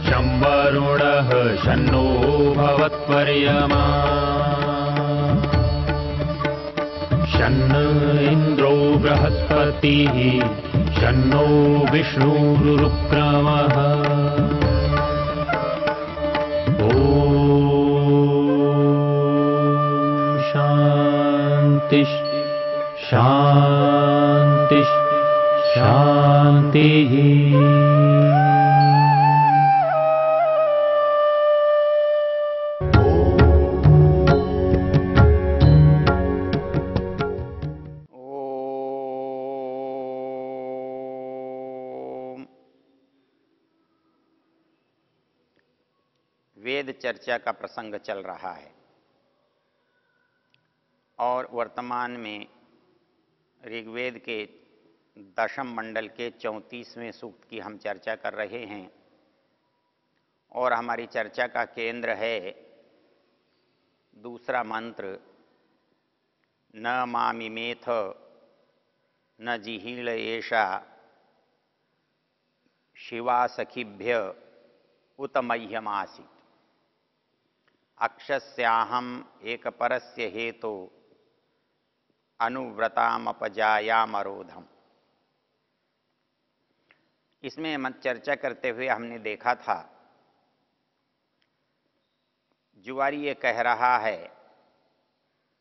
शं वरुणः शन्नो भवत्पर्यमा शन्न इन्द्रो बृहस्पतिः शन्नो विष्णुरुक्रमः ॐ शान्ति शान्ति शान्तिः। वेद चर्चा का प्रसंग चल रहा है और वर्तमान में ऋग्वेद के दशम मंडल के 34वें सूक्त की हम चर्चा कर रहे हैं और हमारी चर्चा का केंद्र है दूसरा मंत्र, न मामिमेथ न जिहील एषा शिवा सखिभ्य उत मह्यमासीत् अक्षस्याहम एक परस्य हेतु अनुव्रतामपजायामरोधम। इसमें मत चर्चा करते हुए हमने देखा था जुवारी ये कह रहा है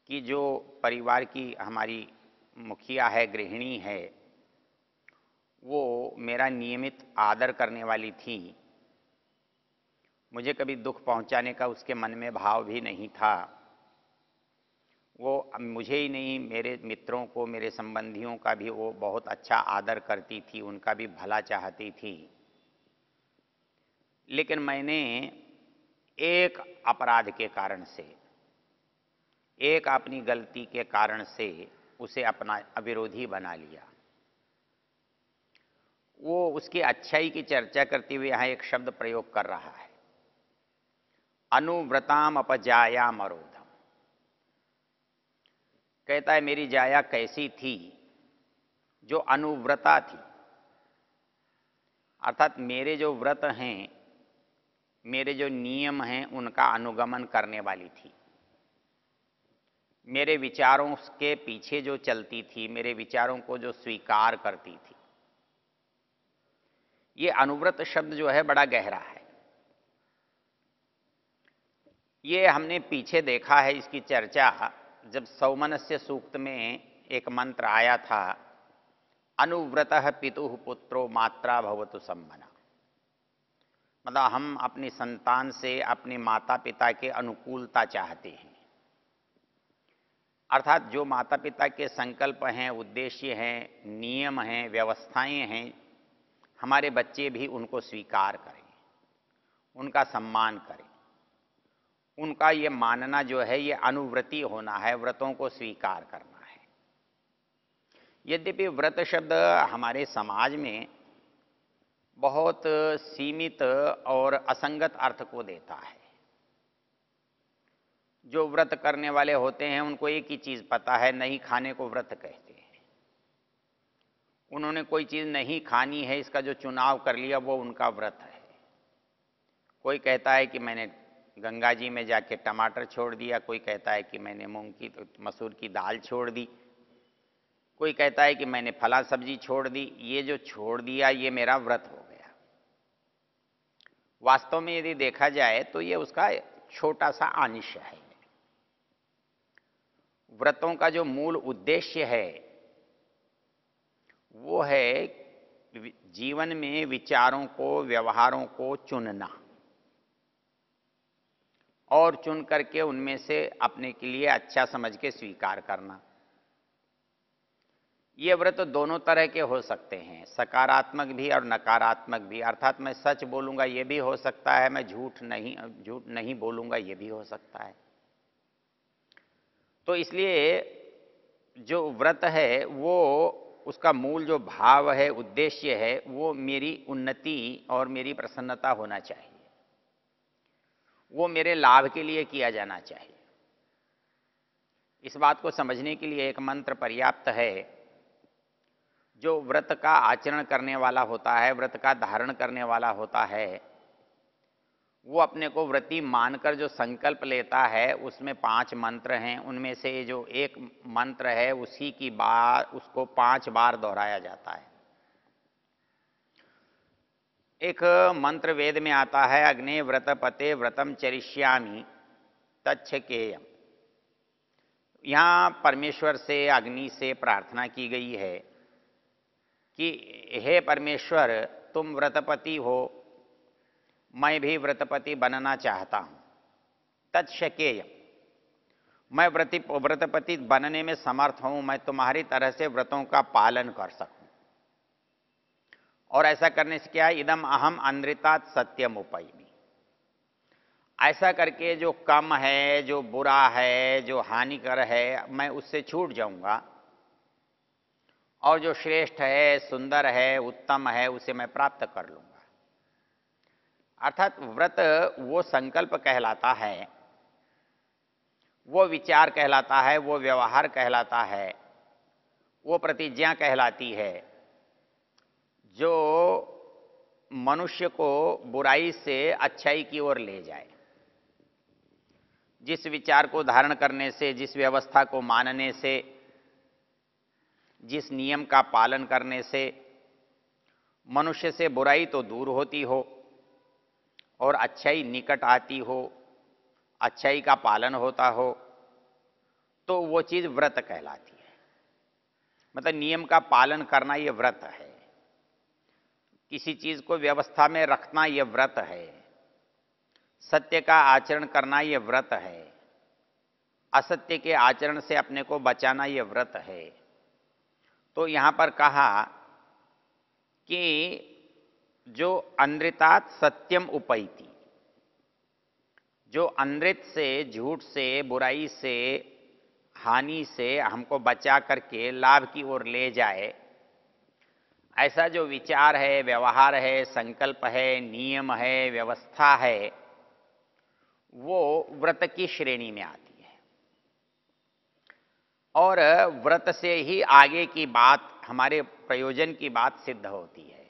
कि जो परिवार की हमारी मुखिया है, गृहिणी है, वो मेरा नियमित आदर करने वाली थी, मुझे कभी दुख पहुंचाने का उसके मन में भाव भी नहीं था। वो मुझे ही नहीं, मेरे मित्रों को, मेरे संबंधियों का भी वो बहुत अच्छा आदर करती थी, उनका भी भला चाहती थी। लेकिन मैंने एक अपराध के कारण से, एक अपनी गलती के कारण से उसे अपना अविरोधी बना लिया। वो उसकी अच्छाई की चर्चा करते हुए यहाँ एक शब्द प्रयोग कर रहा है, अनुव्रताम अपजायाम अरोधम। कहता है मेरी जाया कैसी थी, जो अनुव्रता थी, अर्थात मेरे जो व्रत हैं, मेरे जो नियम हैं, उनका अनुगमन करने वाली थी, मेरे विचारों के पीछे जो चलती थी, मेरे विचारों को जो स्वीकार करती थी। ये अनुव्रत शब्द जो है बड़ा गहरा है। ये हमने पीछे देखा है इसकी चर्चा जब सौमनस्य सूक्त में एक मंत्र आया था, अनुव्रतः पितुः पुत्रो मात्रा भवतु सम्मना। मतलब हम अपनी संतान से अपने माता पिता के अनुकूलता चाहते हैं, अर्थात जो माता पिता के संकल्प हैं, उद्देश्य हैं, नियम हैं, व्यवस्थाएं हैं, हमारे बच्चे भी उनको स्वीकार करें, उनका सम्मान करें। उनका ये मानना जो है ये अनुव्रती होना है, व्रतों को स्वीकार करना है। यद्यपि व्रत शब्द हमारे समाज में बहुत सीमित और असंगत अर्थ को देता है। जो व्रत करने वाले होते हैं उनको एक ही चीज पता है, नहीं खाने को व्रत कहते हैं। उन्होंने कोई चीज नहीं खानी है, इसका जो चुनाव कर लिया वो उनका व्रत है। कोई कहता है कि मैंने गंगा जी में जाके टमाटर छोड़ दिया, कोई कहता है कि मैंने मूंग की मसूर की दाल छोड़ दी, कोई कहता है कि मैंने फला सब्जी छोड़ दी। ये जो छोड़ दिया ये मेरा व्रत हो गया। वास्तव में यदि देखा जाए तो ये उसका छोटा सा अंश है। व्रतों का जो मूल उद्देश्य है वो है जीवन में विचारों को, व्यवहारों को चुनना और चुन करके उनमें से अपने के लिए अच्छा समझ के स्वीकार करना। ये व्रत दोनों तरह के हो सकते हैं, सकारात्मक भी और नकारात्मक भी। अर्थात मैं सच बोलूंगा ये भी हो सकता है, मैं झूठ नहीं बोलूंगा ये भी हो सकता है। तो इसलिए जो व्रत है वो उसका मूल जो भाव है, उद्देश्य है, वो मेरी उन्नति और मेरी प्रसन्नता होना चाहिए, वो मेरे लाभ के लिए किया जाना चाहिए। इस बात को समझने के लिए एक मंत्र पर्याप्त है। जो व्रत का आचरण करने वाला होता है, व्रत का धारण करने वाला होता है, वो अपने को व्रती मानकर जो संकल्प लेता है, उसमें 5 मंत्र हैं। उनमें से जो एक मंत्र है उसी की बात उसको 5 बार दोहराया जाता है। एक मंत्र वेद में आता है, अग्ने व्रतपते व्रतम चरिष्यामि तच्छकेयम। यहाँ परमेश्वर से, अग्नि से प्रार्थना की गई है कि हे परमेश्वर, तुम व्रतपति हो, मैं भी व्रतपति बनना चाहता हूं। तत्शकेय, मैं व्रतपति बनने में समर्थ हूं, मैं तुम्हारी तरह से व्रतों का पालन कर सकूं। और ऐसा करने से क्या है, इदम अहम अंधृतात् सत्यम उपैमि। ऐसा करके जो कम है, जो बुरा है, जो हानिकर है, मैं उससे छूट जाऊंगा, और जो श्रेष्ठ है, सुंदर है, उत्तम है, उसे मैं प्राप्त कर लूंगा। अर्थात व्रत वो संकल्प कहलाता है, वो विचार कहलाता है, वो व्यवहार कहलाता है, वो प्रतिज्ञा कहलाती है, जो मनुष्य को बुराई से अच्छाई की ओर ले जाए। जिस विचार को धारण करने से, जिस व्यवस्था को मानने से, जिस नियम का पालन करने से मनुष्य से बुराई तो दूर होती हो और अच्छाई निकट आती हो, अच्छाई का पालन होता हो, तो वो चीज व्रत कहलाती है। मतलब नियम का पालन करना ये व्रत है। किसी चीज को व्यवस्था में रखना ये व्रत है। सत्य का आचरण करना ये व्रत है। असत्य के आचरण से अपने को बचाना ये व्रत है। तो यहां पर कहा कि जो अनृतात् सत्यम उपैति, जो अनृत से, झूठ से, बुराई से, हानि से हमको बचा करके लाभ की ओर ले जाए, ऐसा जो विचार है, व्यवहार है, संकल्प है, नियम है, व्यवस्था है, वो व्रत की श्रेणी में आती है। और व्रत से ही आगे की बात, हमारे प्रयोजन की बात सिद्ध होती है।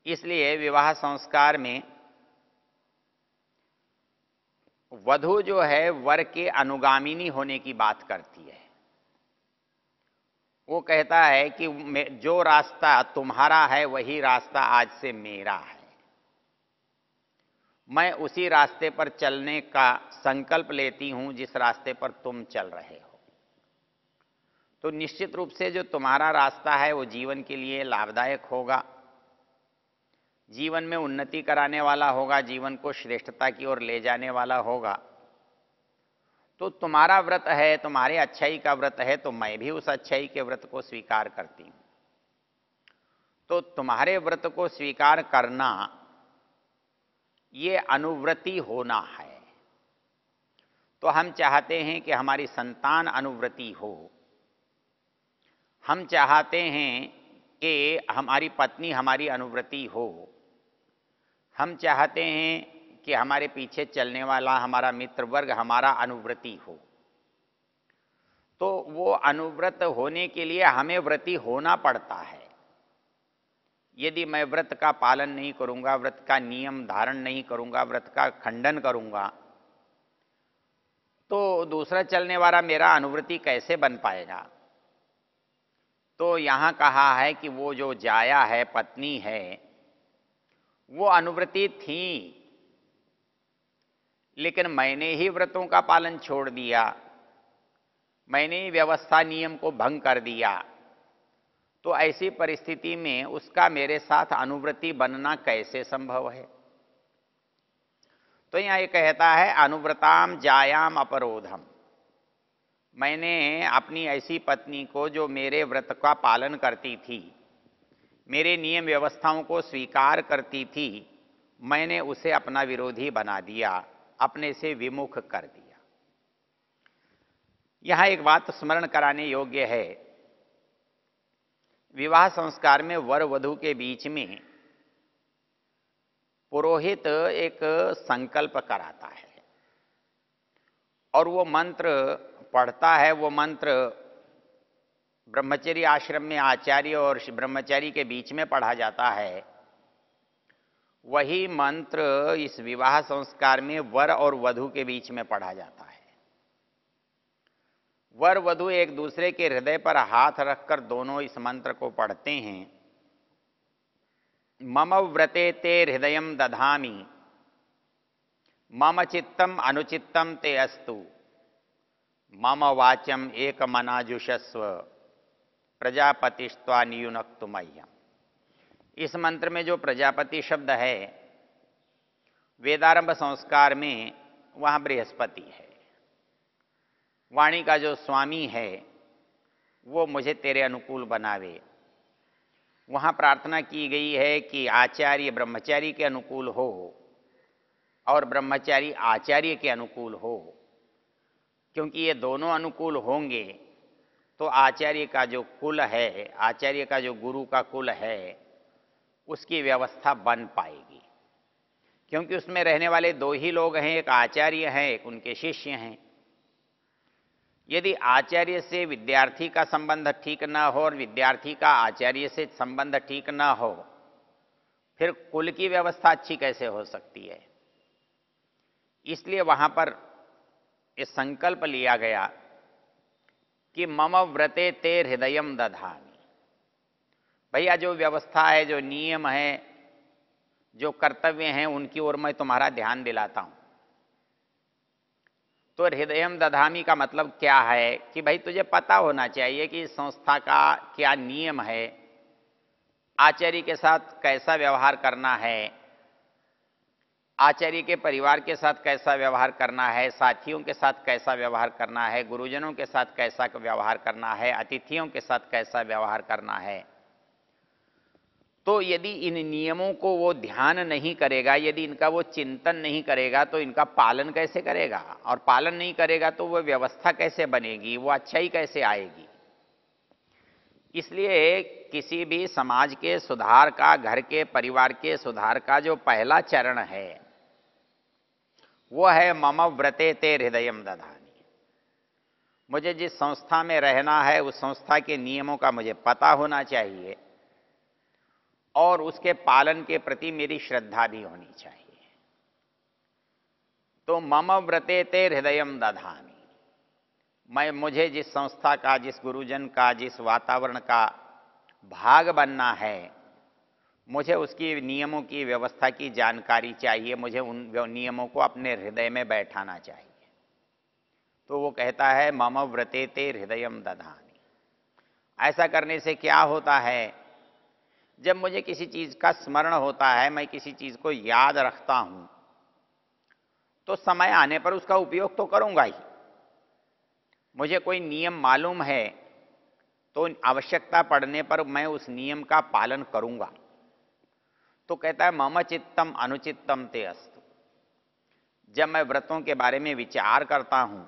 इसलिए विवाह संस्कार में वधू जो है वर के अनुगामिनी होने की बात करती है। वो कहता है कि जो रास्ता तुम्हारा है वही रास्ता आज से मेरा है, मैं उसी रास्ते पर चलने का संकल्प लेती हूं जिस रास्ते पर तुम चल रहे हो। तो निश्चित रूप से जो तुम्हारा रास्ता है वो जीवन के लिए लाभदायक होगा, जीवन में उन्नति कराने वाला होगा, जीवन को श्रेष्ठता की ओर ले जाने वाला होगा। तो तुम्हारा व्रत है, तुम्हारे अच्छाई का व्रत है, तो मैं भी उस अच्छाई के व्रत को स्वीकार करती हूं। तो तुम्हारे व्रत को स्वीकार करना ये अनुव्रति होना है। तो हम चाहते हैं कि हमारी संतान अनुव्रति हो, हम चाहते हैं कि हमारी पत्नी हमारी अनुव्रति हो, हम चाहते हैं कि हमारे पीछे चलने वाला हमारा मित्र वर्ग हमारा अनुव्रति हो। तो वो अनुव्रत होने के लिए हमें व्रती होना पड़ता है। यदि मैं व्रत का पालन नहीं करूंगा, व्रत का नियम धारण नहीं करूंगा, व्रत का खंडन करूंगा, तो दूसरा चलने वाला मेरा अनुव्रति कैसे बन पाएगा। तो यहां कहा है कि वो जो जाया है, पत्नी है, वो अनुव्रति थी, लेकिन मैंने ही व्रतों का पालन छोड़ दिया, मैंने ही व्यवस्था नियम को भंग कर दिया। तो ऐसी परिस्थिति में उसका मेरे साथ अनुव्रति बनना कैसे संभव है। तो यहां ये कहता है अनुव्रताम जायाम अपरोधम। मैंने अपनी ऐसी पत्नी को जो मेरे व्रत का पालन करती थी, मेरे नियम व्यवस्थाओं को स्वीकार करती थी, मैंने उसे अपना विरोधी बना दिया, अपने से विमुख कर दिया। यहां एक बात स्मरण कराने योग्य है। विवाह संस्कार में वर वधू के बीच में पुरोहित एक संकल्प कराता है और वो मंत्र पढ़ता है। वो मंत्र ब्रह्मचर्य आश्रम में आचार्य और ब्रह्मचारी के बीच में पढ़ा जाता है। वही मंत्र इस विवाह संस्कार में वर और वधू के बीच में पढ़ा जाता है। वर वधू एक दूसरे के हृदय पर हाथ रखकर दोनों इस मंत्र को पढ़ते हैं। मम व्रते ते हृदयम दधामि, मम चित्तम अनुचित्तम ते अस्तु, मम वाचम एक मनाजुषस्व, प्रजापतिस्त्वा नियुनक्तु मह्यम। इस मंत्र में जो प्रजापति शब्द है, वेदारंभ संस्कार में वहां बृहस्पति है। वाणी का जो स्वामी है वो मुझे तेरे अनुकूल बनावे। वहां प्रार्थना की गई है कि आचार्य ब्रह्मचारी के अनुकूल हो और ब्रह्मचारी आचार्य के अनुकूल हो, क्योंकि ये दोनों अनुकूल होंगे तो आचार्य का जो कुल है, आचार्य का जो गुरु का कुल है, उसकी व्यवस्था बन पाएगी। क्योंकि उसमें रहने वाले दो ही लोग हैं, एक आचार्य हैं, एक उनके शिष्य हैं। यदि आचार्य से विद्यार्थी का संबंध ठीक ना हो और विद्यार्थी का आचार्य से संबंध ठीक ना हो, फिर कुल की व्यवस्था अच्छी कैसे हो सकती है। इसलिए वहां पर इस संकल्प लिया गया कि मम व्रते ते हृदयम दधामि। भैया जो व्यवस्था है, जो नियम है, जो कर्तव्य हैं, उनकी ओर मैं तुम्हारा ध्यान दिलाता हूं। तो हृदयम दधामि का मतलब क्या है कि भाई तुझे पता होना चाहिए कि इस संस्था का क्या नियम है, आचार्य के साथ कैसा व्यवहार करना है, आचार्य के परिवार के साथ कैसा व्यवहार करना है, साथियों के साथ कैसा व्यवहार करना है, गुरुजनों के साथ कैसा व्यवहार करना है, अतिथियों के साथ कैसा व्यवहार करना है। तो यदि इन नियमों को वो ध्यान नहीं करेगा, यदि इनका वो चिंतन नहीं करेगा, तो इनका पालन कैसे करेगा, और पालन नहीं करेगा तो वो व्यवस्था कैसे बनेगी, वो अच्छाई कैसे आएगी। इसलिए किसी भी समाज के सुधार का, घर के परिवार के सुधार का जो पहला चरण है वो है मम व्रते ते हृदयम दधामि। मुझे जिस संस्था में रहना है उस संस्था के नियमों का मुझे पता होना चाहिए और उसके पालन के प्रति मेरी श्रद्धा भी होनी चाहिए। तो मम व्रते ते हृदयम दधामि, मुझे जिस संस्था का, जिस गुरुजन का, जिस वातावरण का भाग बनना है, मुझे उसकी नियमों की व्यवस्था की जानकारी चाहिए, मुझे उन नियमों को अपने हृदय में बैठाना चाहिए। तो वो कहता है मम व्रते ते हृदयम दधामि। ऐसा करने से क्या होता है, जब मुझे किसी चीज का स्मरण होता है, मैं किसी चीज को याद रखता हूं, तो समय आने पर उसका उपयोग तो करूंगा ही। मुझे कोई नियम मालूम है तो आवश्यकता पड़ने पर मैं उस नियम का पालन करूंगा। तो कहता है मम चित्तम अनुचित्तम ते अस्तु। जब मैं व्रतों के बारे में विचार करता हूं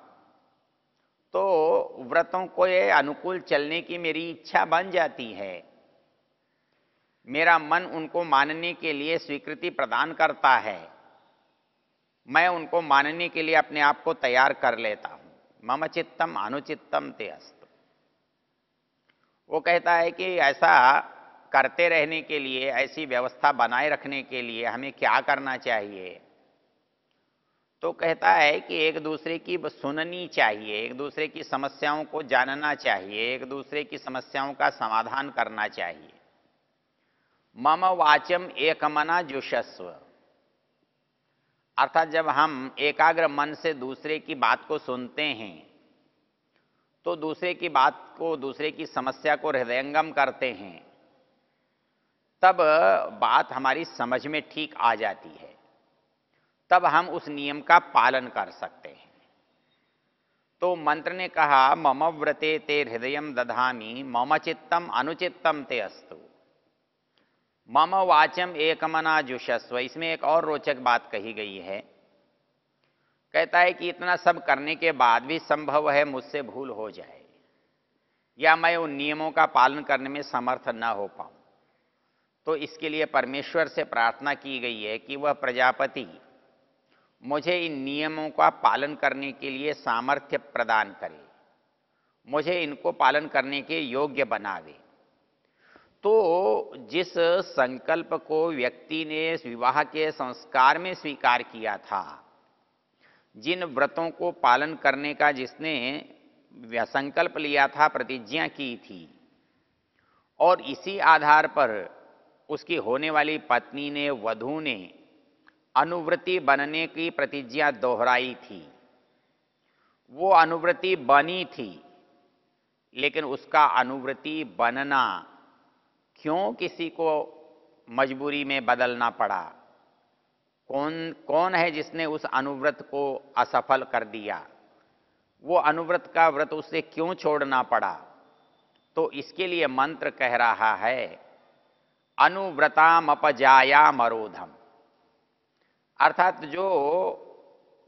तो व्रतों को ये अनुकूल चलने की मेरी इच्छा बन जाती है, मेरा मन उनको मानने के लिए स्वीकृति प्रदान करता है, मैं उनको मानने के लिए अपने आप को तैयार कर लेता हूं। मम चित्तम अनुचित्तम ते अस्तु। वो कहता है कि ऐसा करते रहने के लिए, ऐसी व्यवस्था बनाए रखने के लिए हमें क्या करना चाहिए। तो कहता है कि एक दूसरे की सुननी चाहिए, एक दूसरे की समस्याओं को जानना चाहिए, एक दूसरे की समस्याओं का समाधान करना चाहिए। मम वाचम एकमना जुषस्व, अर्थात जब हम एकाग्र मन से दूसरे की बात को सुनते हैं तो दूसरे की बात को, दूसरे की समस्या को हृदयंगम करते हैं, तब बात हमारी समझ में ठीक आ जाती है, तब हम उस नियम का पालन कर सकते हैं। तो मंत्र ने कहा मम व्रते ते हृदयम दधामि, मम चित्तम अनुचित्तम ते अस्तु, मम वाचम एकमना जुषस्व। इसमें एक और रोचक बात कही गई है। कहता है कि इतना सब करने के बाद भी संभव है मुझसे भूल हो जाए या मैं उन नियमों का पालन करने में समर्थ न हो पाऊं। तो इसके लिए परमेश्वर से प्रार्थना की गई है कि वह प्रजापति मुझे इन नियमों का पालन करने के लिए सामर्थ्य प्रदान करे, मुझे इनको पालन करने के योग्य बनावे। तो जिस संकल्प को व्यक्ति ने विवाह के संस्कार में स्वीकार किया था, जिन व्रतों को पालन करने का जिसने संकल्प लिया था, प्रतिज्ञा की थी, और इसी आधार पर उसकी होने वाली पत्नी ने, वधू ने अनुव्रती बनने की प्रतिज्ञा दोहराई थी, वो अनुव्रती बनी थी, लेकिन उसका अनुव्रती बनना क्यों किसी को मजबूरी में बदलना पड़ा? कौन है जिसने उस अनुव्रत को असफल कर दिया? वो अनुव्रत का व्रत उसे क्यों छोड़ना पड़ा? तो इसके लिए मंत्र कह रहा है, अनुव्रताम अपजाया मरोधम, अर्थात जो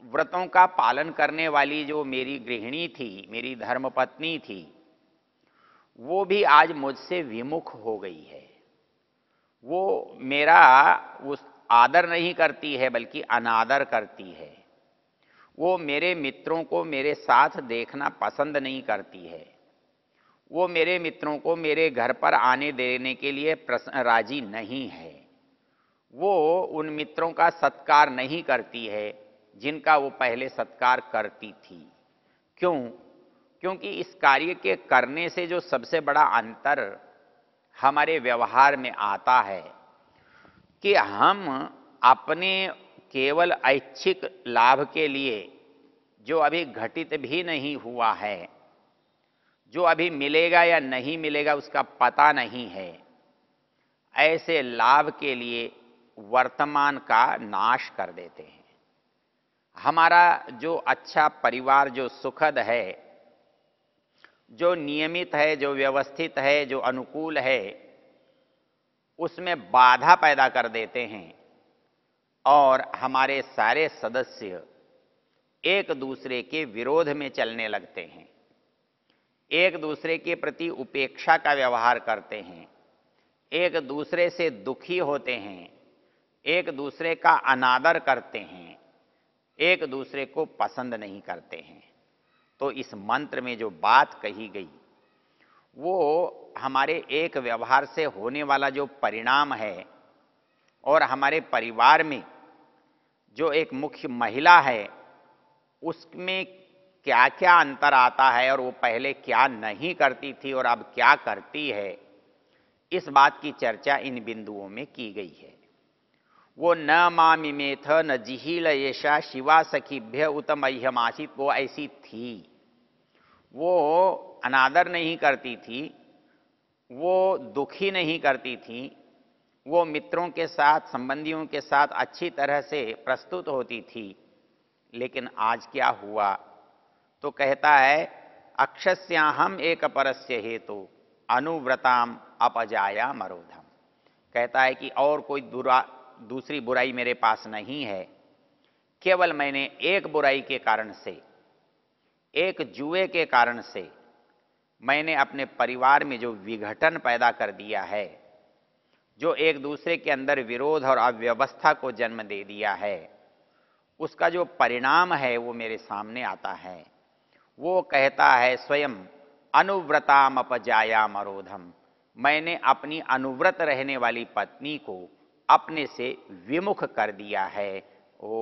व्रतों का पालन करने वाली जो मेरी गृहिणी थी, मेरी धर्मपत्नी थी, वो भी आज मुझसे विमुख हो गई है। वो मेरा उस आदर नहीं करती है, बल्कि अनादर करती है। वो मेरे मित्रों को मेरे साथ देखना पसंद नहीं करती है। वो मेरे मित्रों को मेरे घर पर आने देने के लिए राजी नहीं है। वो उन मित्रों का सत्कार नहीं करती है जिनका वो पहले सत्कार करती थी। क्यों? क्योंकि इस कार्य के करने से जो सबसे बड़ा अंतर हमारे व्यवहार में आता है कि हम अपने केवल ऐच्छिक लाभ के लिए, जो अभी घटित भी नहीं हुआ है, जो अभी मिलेगा या नहीं मिलेगा उसका पता नहीं है, ऐसे लाभ के लिए वर्तमान का नाश कर देते हैं। हमारा जो अच्छा परिवार, जो सुखद है, जो नियमित है, जो व्यवस्थित है, जो अनुकूल है, उसमें बाधा पैदा कर देते हैं और हमारे सारे सदस्य एक दूसरे के विरोध में चलने लगते हैं, एक दूसरे के प्रति उपेक्षा का व्यवहार करते हैं, एक दूसरे से दुखी होते हैं, एक दूसरे का अनादर करते हैं, एक दूसरे को पसंद नहीं करते हैं। तो इस मंत्र में जो बात कही गई वो हमारे एक व्यवहार से होने वाला जो परिणाम है, और हमारे परिवार में जो एक मुख्य महिला है उसमें क्या क्या अंतर आता है, और वो पहले क्या नहीं करती थी और अब क्या करती है, इस बात की चर्चा इन बिंदुओं में की गई है। वो न मामिमेथ न जिहिल येषा शिवा सखीभ्य उत मह्यमासित, वो ऐसी थी। वो अनादर नहीं करती थी, वो दुखी नहीं करती थी, वो मित्रों के साथ, संबंधियों के साथ अच्छी तरह से प्रस्तुत होती थी। लेकिन आज क्या हुआ? तो कहता है, अक्षस्याहम एक परस्य हेतु अनुव्रताम अपजाया मरोधम। कहता है कि और कोई दूसरी बुराई मेरे पास नहीं है, केवल मैंने एक बुराई के कारण से, एक जुए के कारण से मैंने अपने परिवार में जो विघटन पैदा कर दिया है, जो एक दूसरे के अंदर विरोध और अव्यवस्था को जन्म दे दिया है, उसका जो परिणाम है वो मेरे सामने आता है। वो कहता है स्वयं, अनुव्रताम अपजाया मरोधम, मैंने अपनी अनुव्रत रहने वाली पत्नी को अपने से विमुख कर दिया है। ओ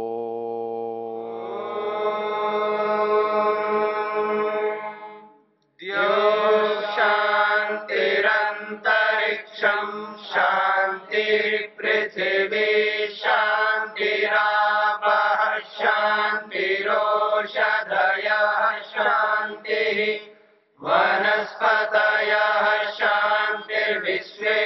शांतिरंतरिक्षं शांतिर्पृथिवी शांतिरापः शांतिरोषधयः शांतिः वनस्पतयः शांतिर्विश्वे